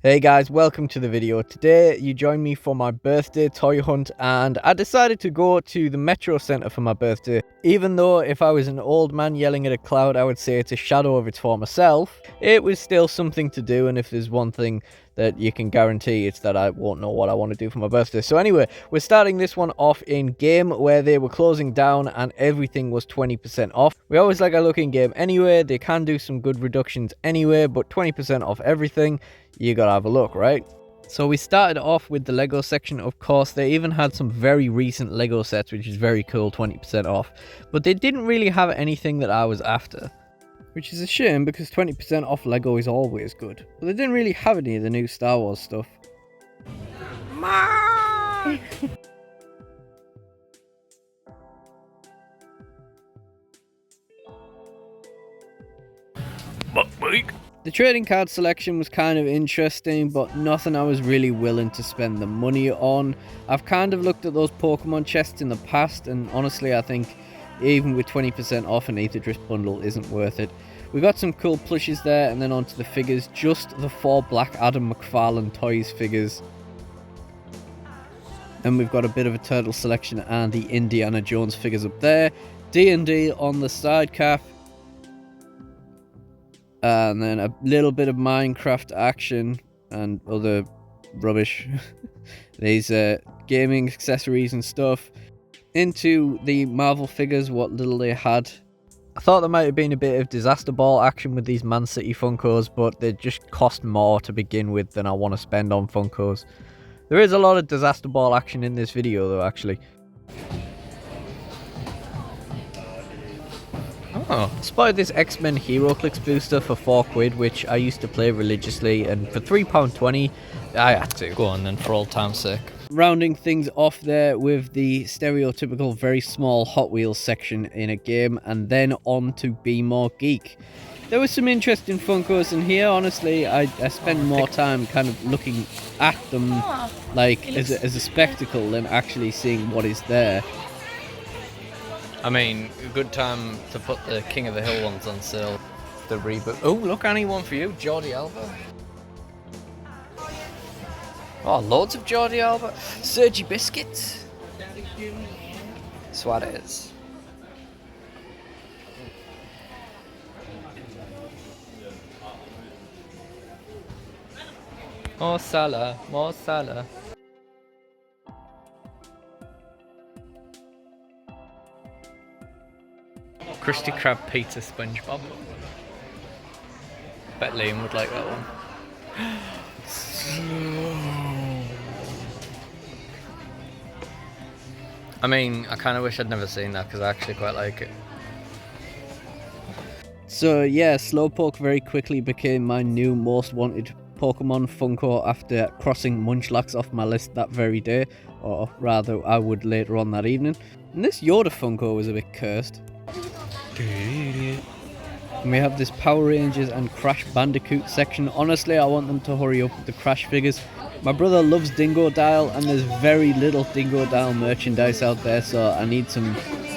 Hey guys, welcome to the video. Today you joined me for my birthday toy hunt and I decided to go to the Metro Centre for my birthday. Even though if I was an old man yelling at a cloud I would say it's a shadow of its former self, it was still something to do, and if there's one thing that you can guarantee it's that I won't know what I want to do for my birthday. So anyway, we're starting this one off in game where they were closing down and everything was 20% off. We always like a look in game anyway. They can do some good reductions anyway, but 20% off everything, you gotta have a look, right? So we started off with the Lego section. Of course, they even had some very recent Lego sets, which is very cool, 20% off. But they didn't really have anything that I was after, which is a shame because 20% off Lego is always good. But they didn't really have any of the new Star Wars stuff. The trading card selection was kind of interesting, but nothing I was really willing to spend the money on. I've kind of looked at those Pokemon chests in the past, and honestly I think even with 20% off an Ether Drift bundle isn't worth it. We got some cool plushes there, and then onto the figures, just the 4 Black Adam McFarlane Toys figures. And we've got a bit of a Turtle selection and the Indiana Jones figures up there. D&D on the side calf. And then a little bit of Minecraft action and other rubbish. These gaming accessories and stuff. Into the Marvel figures, what little they had. I thought there might have been a bit of disaster ball action with these Man City Funkos, but they just cost more to begin with than I want to spend on Funkos. There is a lot of disaster ball action in this video though, actually. Oh, spotted this X-Men HeroClix booster for £4, which I used to play religiously, and for £3.20 I had to. Go on then, for all time's sake. Rounding things off there with the stereotypical very small Hot Wheels section in a game, and then on to Be More Geek. There was some interesting Funkos in here. Honestly, I spend more time kind of looking at them like as a spectacle than actually seeing what is there. I mean, a good time to put the King of the Hill ones on sale. The reboot. Oh, look, Annie, one for you. Jordi Alba. Oh, loads of Jordi Alba. Sergi Biscuits. Suarez. More Salah. More Salah. Krusty Krab Pizza SpongeBob. Bet Liam would like that one. I mean, I kind of wish I'd never seen that because I actually quite like it. So yeah, Slowpoke very quickly became my new most wanted Pokemon Funko after crossing Munchlax off my list that very day, or rather I would later on that evening. And this Yoda Funko was a bit cursed. And we have this Power Rangers and Crash Bandicoot section. Honestly, I want them to hurry up with the Crash figures. My brother loves Dingo Dial, and there's very little Dingo Dial merchandise out there, so I need some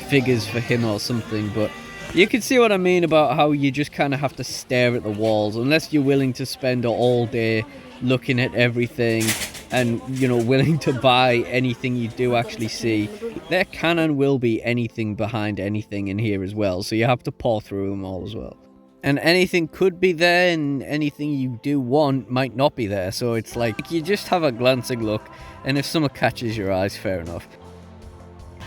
figures for him or something. But you can see what I mean about how you just kind of have to stare at the walls, unless you're willing to spend all day looking at everything and, you know, willing to buy anything you do actually see. There can and will be anything behind anything in here as well, so you have to pore through them all as well. And anything could be there, and anything you do want might not be there, so it's like you just have a glancing look, and if someone catches your eyes, fair enough.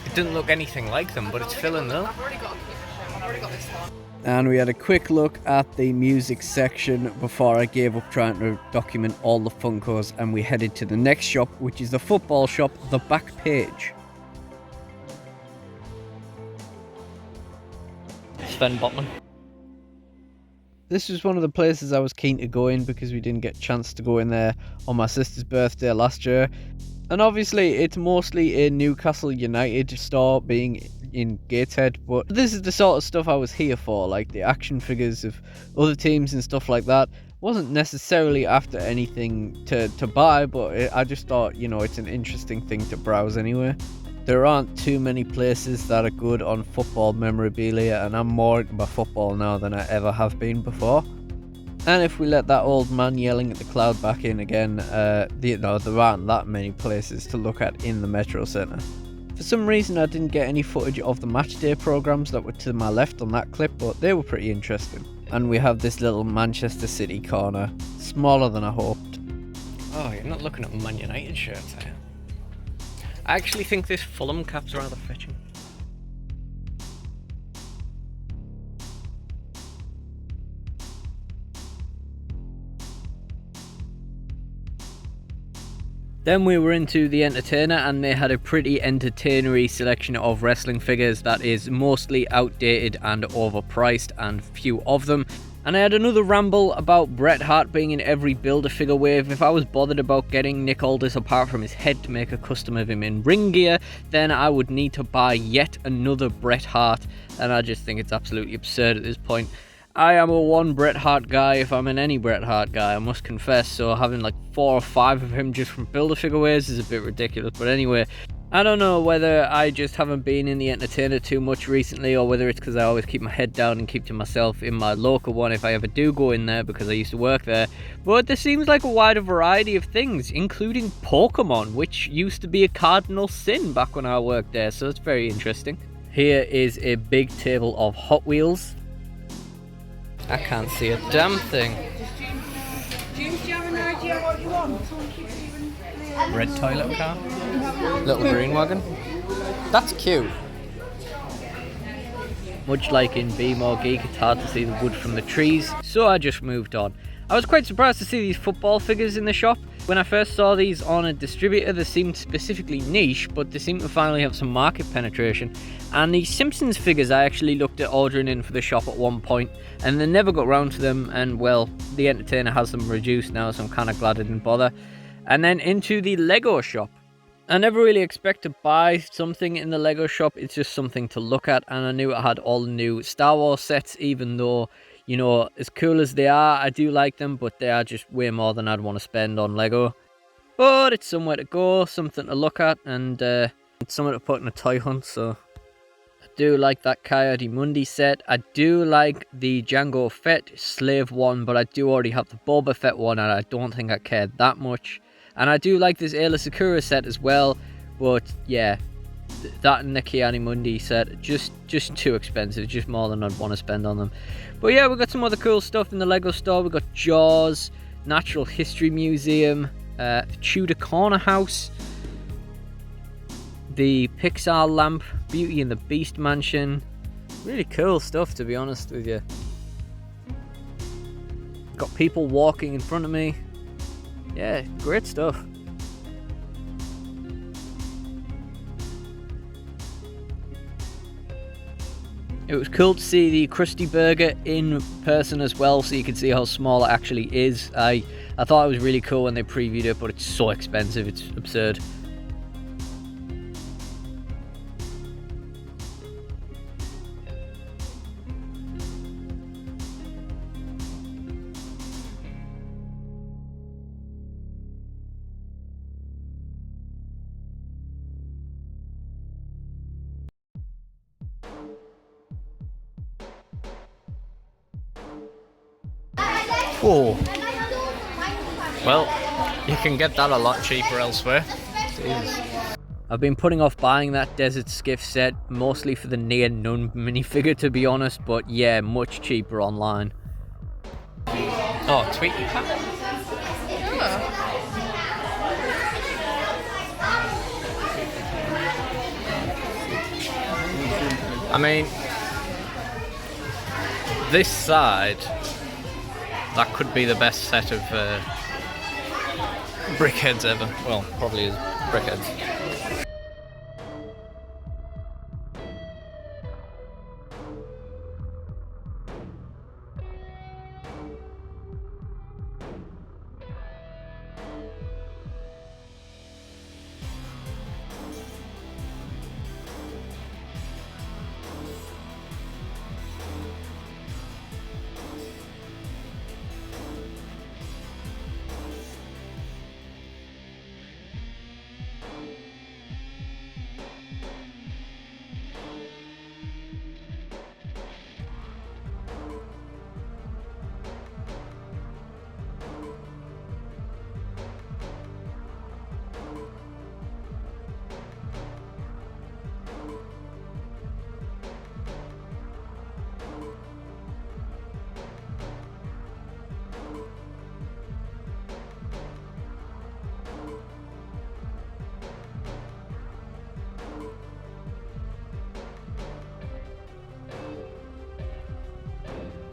It didn't look anything like them, but it's filling though. And we had a quick look at the music section before I gave up trying to document all the Funkos, and we headed to the next shop, which is the football shop, The Back Page. Sven Botman. This was one of the places I was keen to go in because we didn't get a chance to go in there on my sister's birthday last year. And obviously it's mostly a Newcastle United store, being in Gateshead, but this is the sort of stuff I was here for, like the action figures of other teams and stuff like that. Wasn't necessarily after anything to buy, but I just thought, you know, it's an interesting thing to browse anyway. There aren't too many places that are good on football memorabilia, and I'm more into my football now than I ever have been before. And if we let that old man yelling at the cloud back in again, there aren't that many places to look at in the Metro Centre. For some reason I didn't get any footage of the match day programmes that were to my left on that clip, but they were pretty interesting. And we have this little Manchester City corner, smaller than I hoped. Oh, you're not looking at Man United shirts, are you? I actually think this Fulham cap's rather fetching. Then we were into the Entertainer, and they had a pretty entertainery selection of wrestling figures that is mostly outdated and overpriced, and few of them. And I had another ramble about Bret Hart being in every Build-A-Figure wave. If I was bothered about getting Nick Aldis apart from his head to make a custom of him in ring gear, then I would need to buy yet another Bret Hart, and I just think it's absolutely absurd at this point. I am a one Bret Hart guy if I'm in any Bret Hart guy, I must confess, so having like 4 or 5 of him just from Build-A-Figure ways is a bit ridiculous. But anyway, I don't know whether I just haven't been in the Entertainer too much recently, or whether it's because I always keep my head down and keep to myself in my local one if I ever do go in there, because I used to work there. But there seems like a wider variety of things, including Pokemon, which used to be a cardinal sin back when I worked there, so it's very interesting. Here is a big table of Hot Wheels. I can't see a damn thing. James, do you have an idea what you want? Red toilet car. Little green wagon. That's cute. Much like in Be More Geek, it's hard to see the wood from the trees, so I just moved on. I was quite surprised to see these football figures in the shop. When I first saw these on a distributor, they seemed specifically niche, but they seem to finally have some market penetration. And the Simpsons figures I actually looked at ordering in for the shop at one point, and they never got round to them, and well, the Entertainer has them reduced now, so I'm kind of glad I didn't bother. And then into the Lego shop. I never really expect to buy something in the Lego shop, it's just something to look at, and I knew it had all the new Star Wars sets, even though, you know, as cool as they are, I do like them, but they are just way more than I'd want to spend on Lego. But it's somewhere to go, something to look at, and it's somewhere to put in a toy hunt, so... I do like that Coyote Mundi set. I do like the Jango Fett Slave one, but I do already have the Boba Fett one, and I don't think I care that much. And I do like this Ayla Sakura set as well, but yeah, that and the Kiani Mundi set, just too expensive, just more than I'd want to spend on them. But yeah, we've got some other cool stuff in the Lego store. We've got Jaws, Natural History Museum, Tudor Corner House, the Pixar lamp, Beauty and the Beast mansion. Really cool stuff, to be honest with you. Got people walking in front of me. Yeah, great stuff. It was cool to see the Krusty Burger in person as well, so you can see how small it actually is. I thought it was really cool when they previewed it, but it's so expensive, it's absurd. Oh. Well, you can get that a lot cheaper elsewhere. Jesus. I've been putting off buying that Desert Skiff set, mostly for the Near None minifigure, to be honest, but yeah, much cheaper online. Oh, Tweety Pat. I mean, this side, that could be the best set of brickheads ever. Well, probably is brickheads.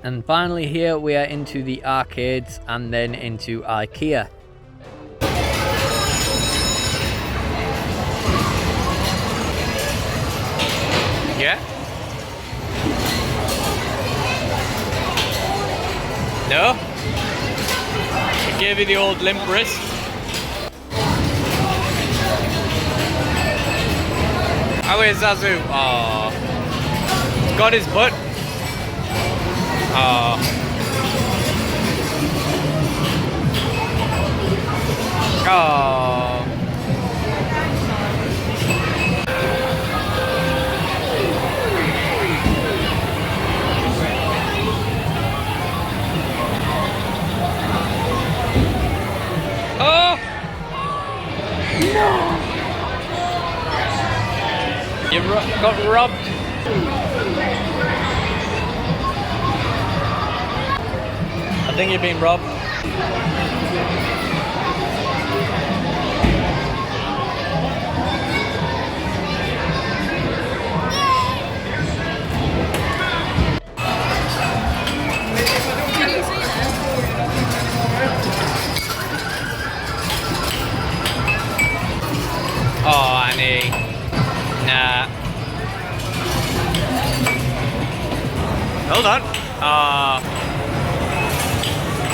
And finally here we are into the arcades and then into IKEA. Yeah? No? I gave you the old limp wrist. How is Zazu? Oh, he's got his butt. Oh. Oh. Oh. No. You got robbed. I think you've been robbed. Oh, Annie. Nah. Hold on.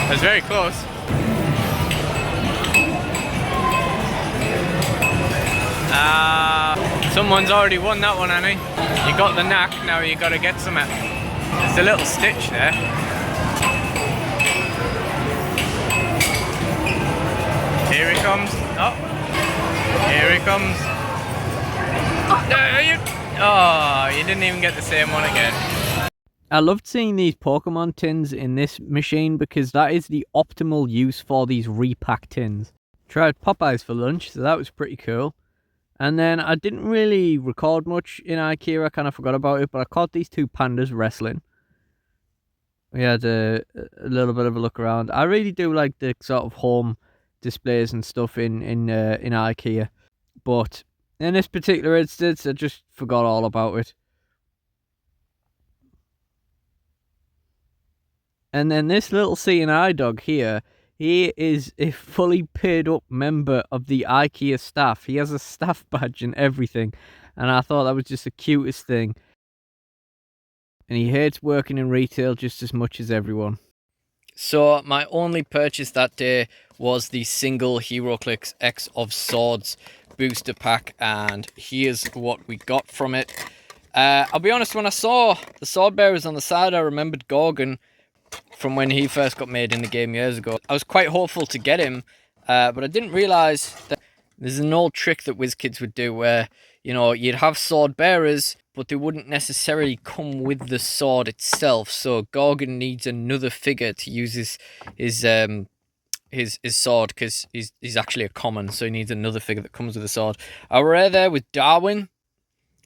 That's very close. Someone's already won that one, Annie. You got the knack, now you gotta get some. There's a little stitch there. Here he comes. Oh. Here he comes. Oh, you didn't even get the same one again. I loved seeing these Pokemon tins in this machine because that is the optimal use for these repack tins. Tried Popeyes for lunch, so that was pretty cool. And then I didn't really record much in IKEA, I kind of forgot about it, but I caught these two pandas wrestling. We had a little bit of a look around. I really do like the sort of home displays and stuff in IKEA. But in this particular instance, I just forgot all about it. And then this little C&I dog here, he is a fully paid up member of the IKEA staff. He has a staff badge and everything. And I thought that was just the cutest thing. And he hates working in retail just as much as everyone. So my only purchase that day was the single HeroClix X of Swords booster pack. And here's what we got from it. I'll be honest, when I saw the sword bearers on the side, I remembered Gorgon from when he first got made in the game years ago. I was quite hopeful to get him, but I didn't realise that there's an old trick that WizKids would do where, you know, you'd have sword bearers, but they wouldn't necessarily come with the sword itself. So Gorgon needs another figure to use his sword, because he's actually a common, so he needs another figure that comes with a sword. I were there with Darwin.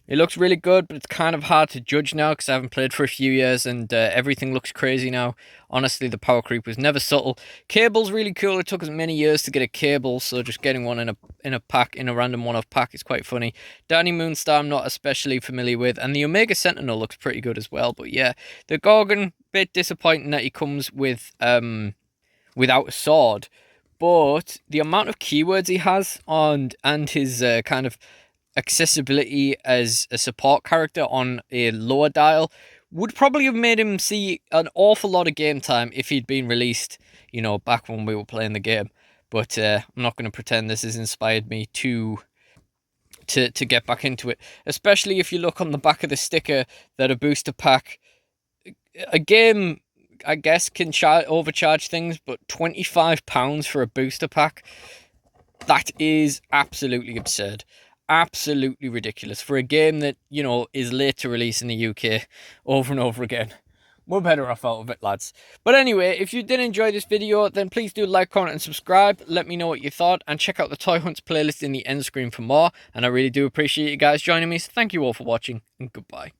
It looks really good, but it's kind of hard to judge now because I haven't played for a few years and everything looks crazy now. Honestly, the power creep was never subtle. Cable's really cool. It took us many years to get a cable, so just getting one in a pack, in a random one-off pack, is quite funny. Danny Moonstar I'm not especially familiar with, and the Omega Sentinel looks pretty good as well. But yeah, the Gorgon, bit disappointing that he comes with without a sword, but the amount of keywords he has and his kind of accessibility as a support character on a lower dial would probably have made him see an awful lot of game time if he'd been released, you know, back when we were playing the game. But I'm not going to pretend this has inspired me to get back into it, especially if you look on the back of the sticker that a booster pack, a game, I guess, can overcharge things, but £25 for a booster pack, that is absolutely absurd. Absolutely ridiculous for a game that, you know, is late to release in the UK over and over again. We're better off out of it, lads. But anyway, if you did enjoy this video, then please do like, comment and subscribe. Let me know what you thought, and check out the Toy Hunts playlist in the end screen for more. And I really do appreciate you guys joining me, so thank you all for watching, and goodbye.